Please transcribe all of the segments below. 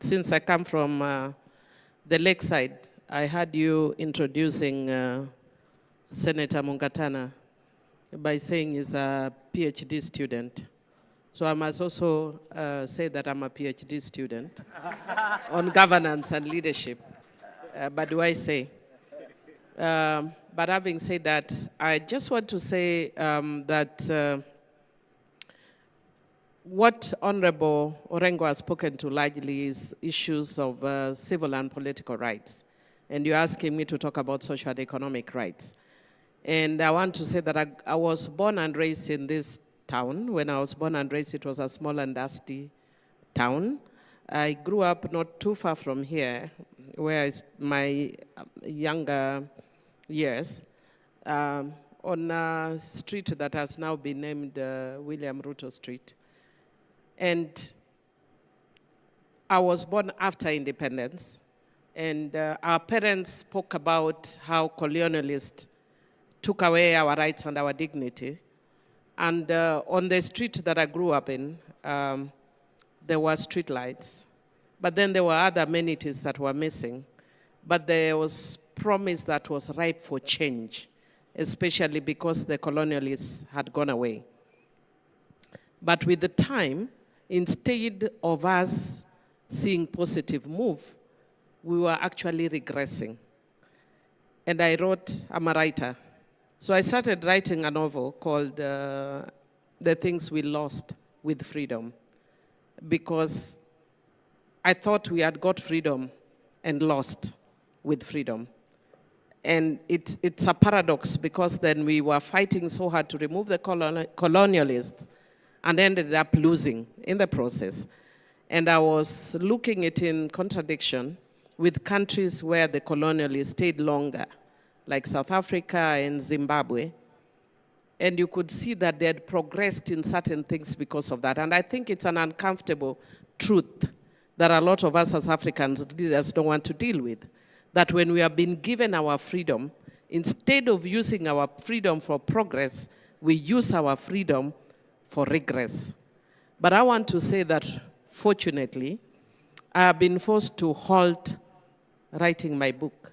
since I come from the lakeside, I heard you introducing Senator Mungatana by saying he's a PhD student. So I must also say that I'm a PhD student on governance and leadership. But do I say? But having said that, I just want to say that what Honorable Orengo has spoken to largely is issues of civil and political rights. And you're asking me to talk about social and economic rights. And I want to say that I was born and raised in this town. When I was born and raised, it was a small and dusty town. I grew up not too far from here, where my younger years, on a street that has now been named William Ruto Street. And I was born after independence, and our parents spoke about how colonialists took away our rights and our dignity. And on the street that I grew up in, there were street lights, but then there were other amenities that were missing. But there was promise that was ripe for change, especially because the colonialists had gone away. But with the time, instead of us seeing positive move, we were actually regressing. And I'm a writer. So I started writing a novel called The Things We Lost with Freedom, because I thought we had got freedom and lost with freedom. And it's a paradox, because then we were fighting so hard to remove the colonialists and ended up losing in the process. And I was looking at it in contradiction with countries where the colonialists stayed longer, like South Africa and Zimbabwe. And you could see that they had progressed in certain things because of that. And I think it's an uncomfortable truth that a lot of us as Africans leaders don't want to deal with. That when we have been given our freedom, instead of using our freedom for progress, we use our freedom for regress. But I want to say that, fortunately, I have been forced to halt writing my book.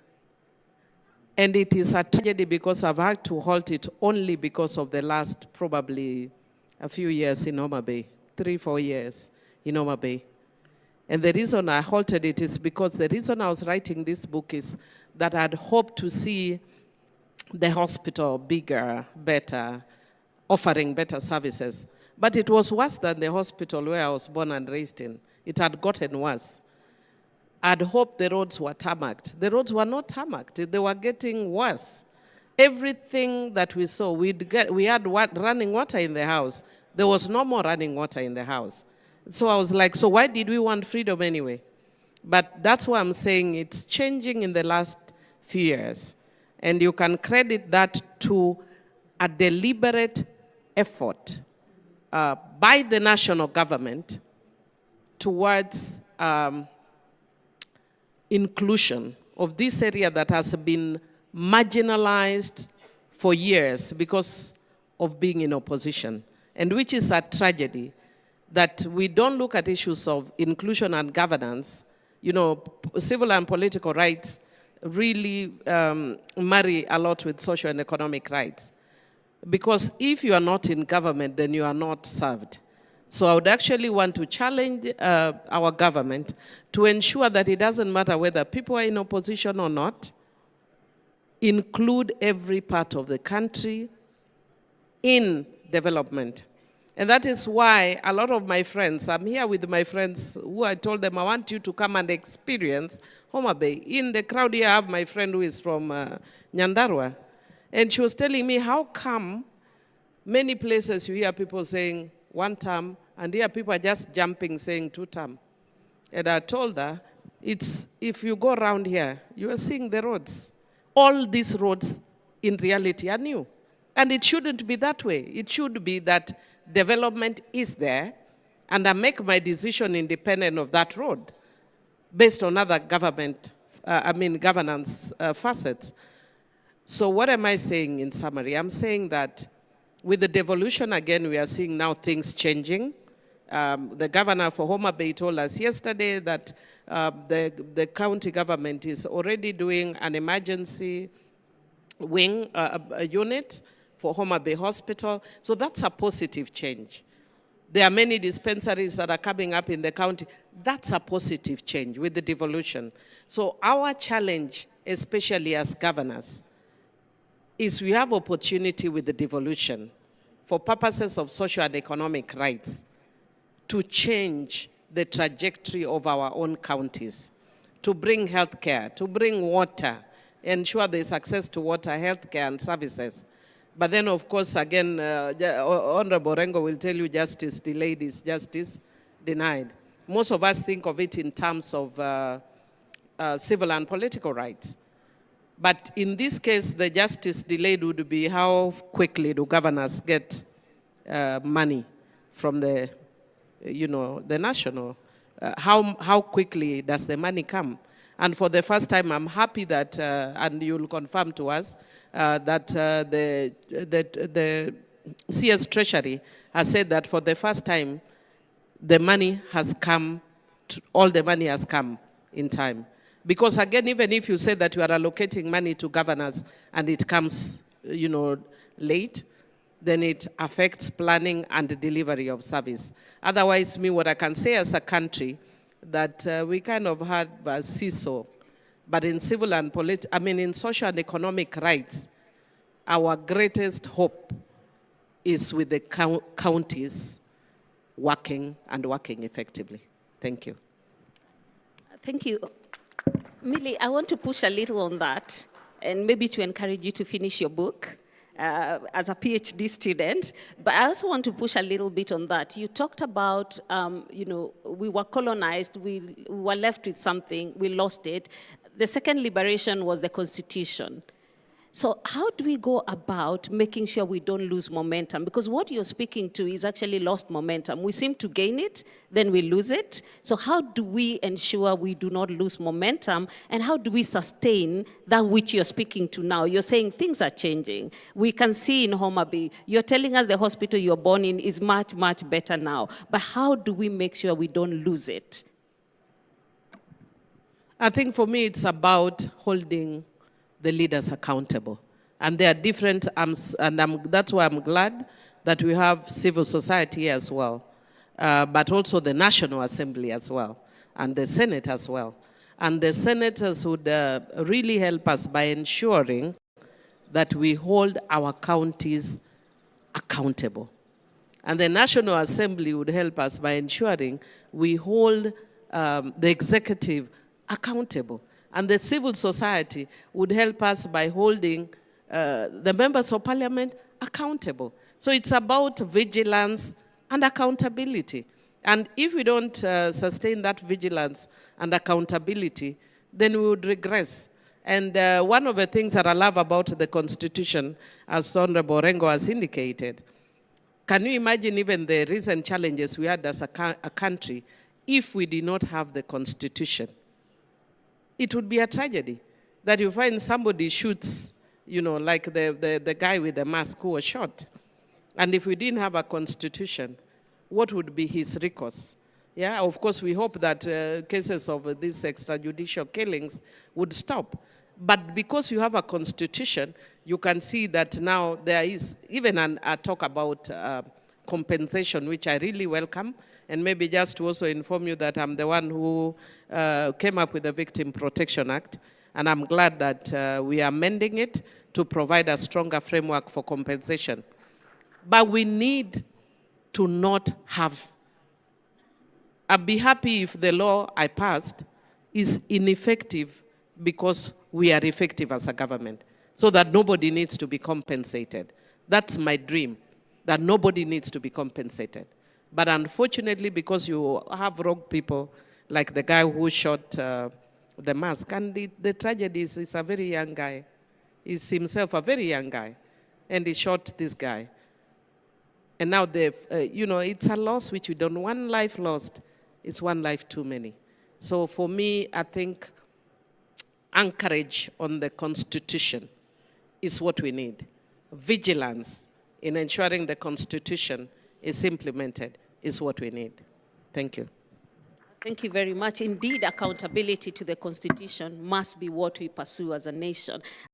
And it is a tragedy because I've had to halt it only because of the last probably a few years in Homa Bay, 3-4 years in Homa Bay. And the reason I halted it is because the reason I was writing this book is that I'd hoped to see the hospital bigger, better, offering better services. But it was worse than the hospital where I was born and raised in. It had gotten worse. I'd hoped the roads were tarmacked. The roads were not tarmacked. They were getting worse. Everything that we saw, we had running water in the house. There was no more running water in the house. So I was like, so why did we want freedom anyway? But that's why I'm saying it's changing in the last few years. And you can credit that to a deliberate effort by the national government towards inclusion of this area that has been marginalized for years because of being in opposition, and which is a tragedy. That we don't look at issues of inclusion and governance. You know, civil and political rights really marry a lot with social and economic rights. Because if you are not in government, then you are not served. So I would actually want to challenge our government to ensure that it doesn't matter whether people are in opposition or not, include every part of the country in development. And that is why a lot of my friends, I'm here with my friends who I told them I want you to come and experience Homa Bay. In the crowd here I have my friend who is from Nyandarua. And she was telling me, how come many places you hear people saying 1 term, and here people are just jumping saying 2 term. And I told her, if you go around here, you are seeing the roads. All these roads in reality are new. And it shouldn't be that way. It should be that development is there, and I make my decision independent of that road based on other governance facets. So what am I saying in summary? I'm saying that with the devolution, again, we are seeing now things changing. The governor for Homa Bay told us yesterday that the county government is already doing an emergency wing a unit for Homa Bay Hospital. So that's a positive change. There are many dispensaries that are coming up in the county. That's a positive change with the devolution. So our challenge, especially as governors, is we have opportunity with the devolution for purposes of social and economic rights to change the trajectory of our own counties, to bring healthcare, to bring water, ensure there's access to water, healthcare, and services. But then, of course, again, Honorable Rengo will tell you justice delayed is justice denied. Most of us think of it in terms of civil and political rights. But in this case, the justice delayed would be how quickly do governors get money from the, the national. How quickly does the money come? And for the first time, I'm happy that, and you'll confirm to us, that the CS Treasury has said that for the first time, the money has come, all the money has come in time. Because again, even if you say that you are allocating money to governors and it comes, late, then it affects planning and the delivery of service. Otherwise, what I can say as a country, that we kind of had a seesaw, but in civil and in social and economic rights, our greatest hope is with the counties working and working effectively. Thank you. Thank you. Millie, I want to push a little on that, and maybe to encourage you to finish your book as a PhD student. But I also want to push a little bit on that. You talked about, we were colonized, we were left with something, we lost it. The second liberation was the Constitution. So how do we go about making sure we don't lose momentum? Because what you're speaking to is actually lost momentum. We seem to gain it, then we lose it. So how do we ensure we do not lose momentum? And how do we sustain that which you're speaking to now? You're saying things are changing. We can see in Homa Bay, you're telling us the hospital you're born in is much, much better now. But how do we make sure we don't lose it? I think for me, it's about holding the leaders accountable. And there are different arms, and that's why I'm glad that we have civil society as well, but also the National Assembly as well, and the Senate as well. And the senators would really help us by ensuring that we hold our counties accountable. And the National Assembly would help us by ensuring we hold the executive accountable. And the civil society would help us by holding the members of parliament accountable. So it's about vigilance and accountability. And if we don't sustain that vigilance and accountability, then we would regress. And one of the things that I love about the Constitution, as Honorable Rengo has indicated, can you imagine even the recent challenges we had as a country if we did not have the Constitution? It would be a tragedy that you find somebody shoots, like the guy with the mask who was shot. And if we didn't have a constitution, what would be his recourse? Yeah, of course, we hope that cases of these extrajudicial killings would stop. But because you have a constitution, you can see that now there is even a talk about compensation, which I really welcome. And maybe just to also inform you that I'm the one who came up with the Victim Protection Act. And I'm glad that we are amending it to provide a stronger framework for compensation. But we need to not have. I'd be happy if the law I passed is ineffective because we are effective as a government, so that nobody needs to be compensated. That's my dream, that nobody needs to be compensated. But unfortunately, because you have rogue people, like the guy who shot the mask, and the tragedy is he's a very young guy. He's himself a very young guy, and he shot this guy. And now it's a loss which we don't. One life lost is one life too many. So for me, I think anchorage on the Constitution is what we need. Vigilance in ensuring the Constitution is implemented is what we need. Thank you. Thank you very much. Indeed, accountability to the Constitution must be what we pursue as a nation.